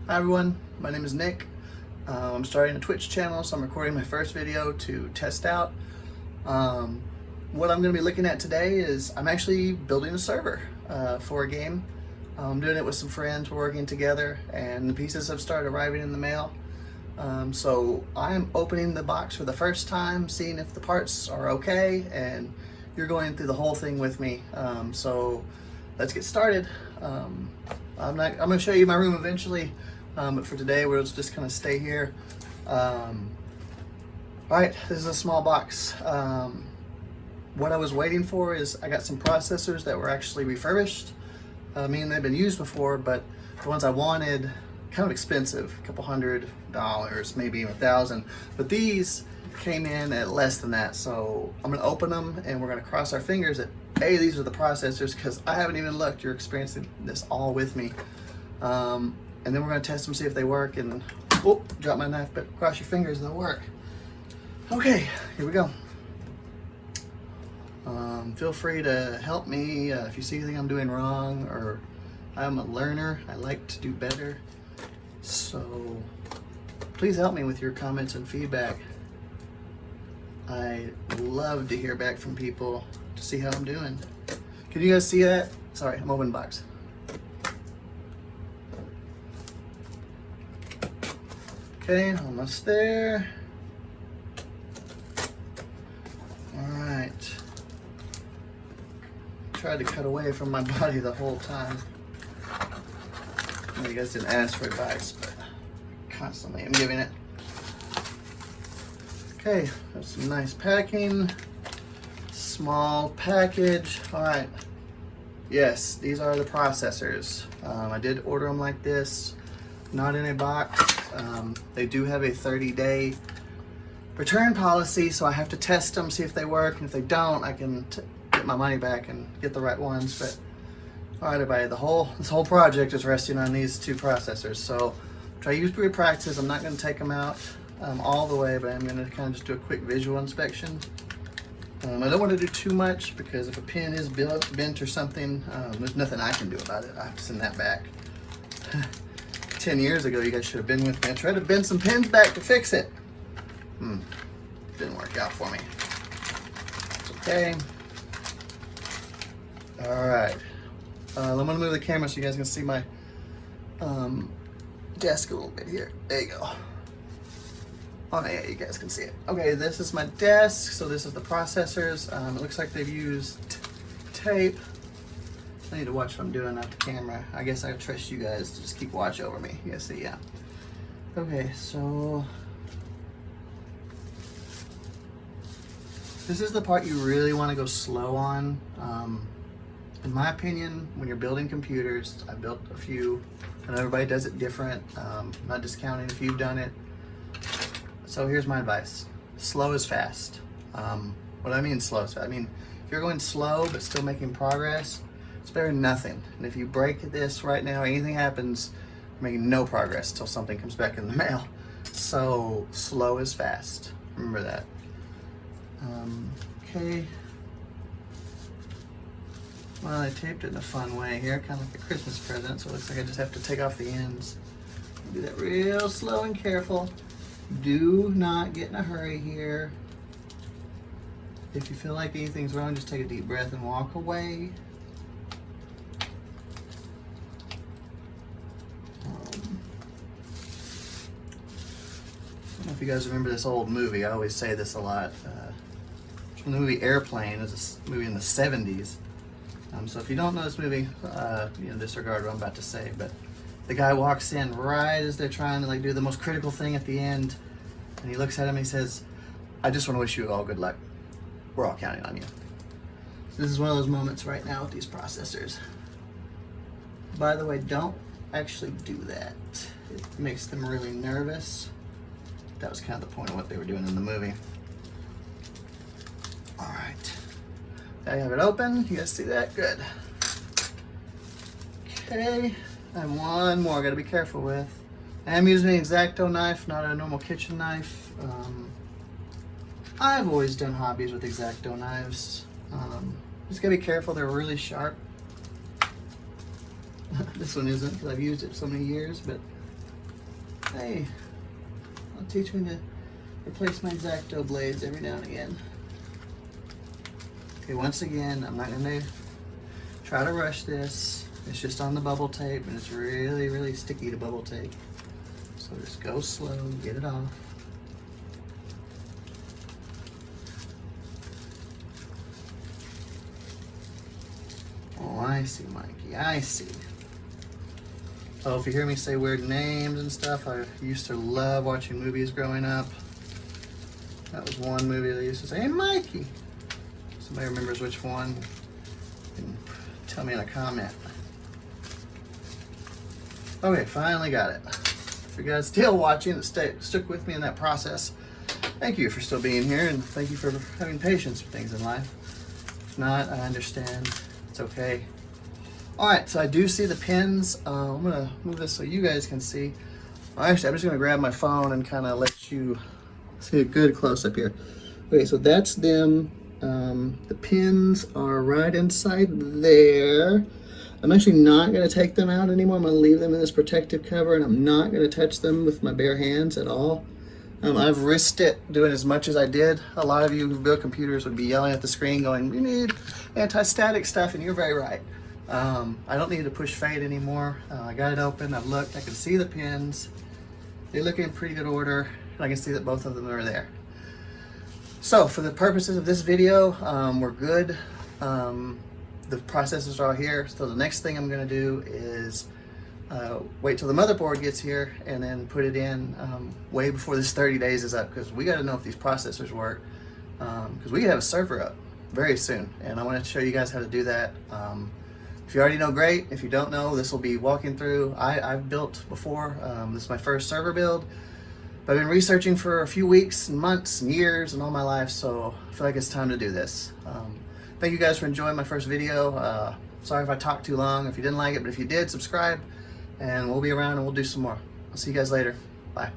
Hi everyone, my name is Nick. I'm starting a Twitch channel, so I'm recording my first video to test out. What I'm going to be looking at today is I'm actually building a server for a game. I'm doing it with some friends, we're working together, and the pieces have started arriving in the mail. So I'm opening the box for the first time, seeing if the parts are okay, and you're going through the whole thing with me. So let's get started. I'm going to show you my room eventually, but for today we'll just kind of stay here. Alright, this is a small box. What I was waiting for is I got some processors that were actually refurbished. I mean, they've been used before, but the ones I wanted, kind of expensive, a couple $100, maybe even $1,000. But these came in at less than that, so I'm gonna open them and we're gonna cross our fingers that A, these are the processors, because I haven't even looked. You're experiencing this all with me. And then we're gonna test them, see if they work, and oh, drop my knife, but cross your fingers and they'll work. Okay, here we go. Feel free to help me if you see anything I'm doing wrong, or I'm a learner. I like to do better. So please help me with your comments and feedback. I love to hear back from people to see how I'm doing. Can you guys see that? Sorry, I'm opening the box. Okay, almost there. Alright. Tried to cut away from my body the whole time. Well, you guys didn't ask for advice, but constantly I'm giving it. Okay, that's some nice packing. Small package. Alright. Yes, these are the processors. I did order them like this, not in a box. They do have a 30-day return policy, so I have to test them, see if they work, and if they don't, I can get my money back and get the right ones. But all right, everybody, this whole project is resting on these two processors. So try to use pre practice. I'm not going to take them out all the way, but I'm going to kind of just do a quick visual inspection. I don't want to do too much, because if a pin is bent or something, there's nothing I can do about it. I have to send that back. 10 years ago, you guys should have been with me. I tried to bend some pins back to fix it. Didn't work out for me. It's okay. All right. I'm gonna move the camera so you guys can see my desk a little bit here. There you go. Oh yeah, you guys can see it. Okay, this is my desk. So this is the processors. It looks like they've used tape. I need to watch what I'm doing off the camera. I guess I trust you guys to just keep watch over me. You guys see, yeah. Okay, so this is the part you really want to go slow on. In my opinion, when you're building computers, I built a few, and everybody does it different. I'm not discounting if you've done it. So here's my advice. Slow is fast. What I mean slow is fast, I mean, if you're going slow but still making progress, it's better than nothing. And if you break this right now, anything happens, you're making no progress until something comes back in the mail. So slow is fast. Remember that. Okay. Well, I taped it in a fun way here, kind of like a Christmas present, so it looks like I just have to take off the ends. Do that real slow and careful. Do not get in a hurry here. If you feel like anything's wrong, just take a deep breath and walk away. I don't know if you guys remember this old movie. I always say this a lot. From the movie Airplane. It was a movie in the 70s. So if you don't know this movie, disregard what I'm about to say. But the guy walks in right as they're trying to do the most critical thing at the end, and he looks at him and he says, "I just want to wish you all good luck. We're all counting on you." So this is one of those moments right now with these processors. By the way, don't actually do that. It makes them really nervous. That was kind of the point of what they were doing in the movie. All right, I have it open. You guys see that? Good. Okay, and one more I gotta be careful with. I am using an X-Acto knife, not a normal kitchen knife. I've always done hobbies with X-Acto knives. Just gotta be careful, they're really sharp. This one isn't, because I've used it so many years, but Hey, I'll teach me to replace my X-Acto blades every now and again. Okay, once again, I'm not gonna try to rush this. It's just on the bubble tape, and it's really, really sticky to bubble tape. So just go slow, get it off. Oh, I see, Mikey, I see. Oh, if you hear me say weird names and stuff, I used to love watching movies growing up. That was one movie they used to say, "Hey, Mikey." Somebody remembers which one, can tell me in a comment. Okay, finally got it. If you guys still watching and stuck with me in that process, thank you for still being here, and thank you for having patience with things in life. If not, I understand. It's okay. All right, so I do see the pins. I'm gonna move this so you guys can see. Actually, I'm just gonna grab my phone and kind of let you see a good close up here. Okay, so that's them. The pins are right inside there. I'm actually not gonna take them out anymore. I'm gonna leave them in this protective cover, and I'm not gonna touch them with my bare hands at all. I've risked it doing as much as I did. A lot of you who build computers would be yelling at the screen going, "We need anti-static stuff," and you're very right. I don't need to push fade anymore. I got it open, I've looked, I can see the pins. They look in pretty good order, and I can see that both of them are there. So for the purposes of this video, we're good. The processors are all here. So the next thing I'm gonna do is wait till the motherboard gets here and then put it in way before this 30 days is up, because we gotta know if these processors work, because we have a server up very soon, and I want to show you guys how to do that. If you already know, great. If you don't know, this will be walking through. I've built before. This is my first server build. But I've been researching for a few weeks and months and years and all my life, so I feel like it's time to do this. Thank you guys for enjoying my first video. Sorry if I talked too long, if you didn't like it, but if you did, subscribe, and we'll be around and we'll do some more. I'll see you guys later. Bye.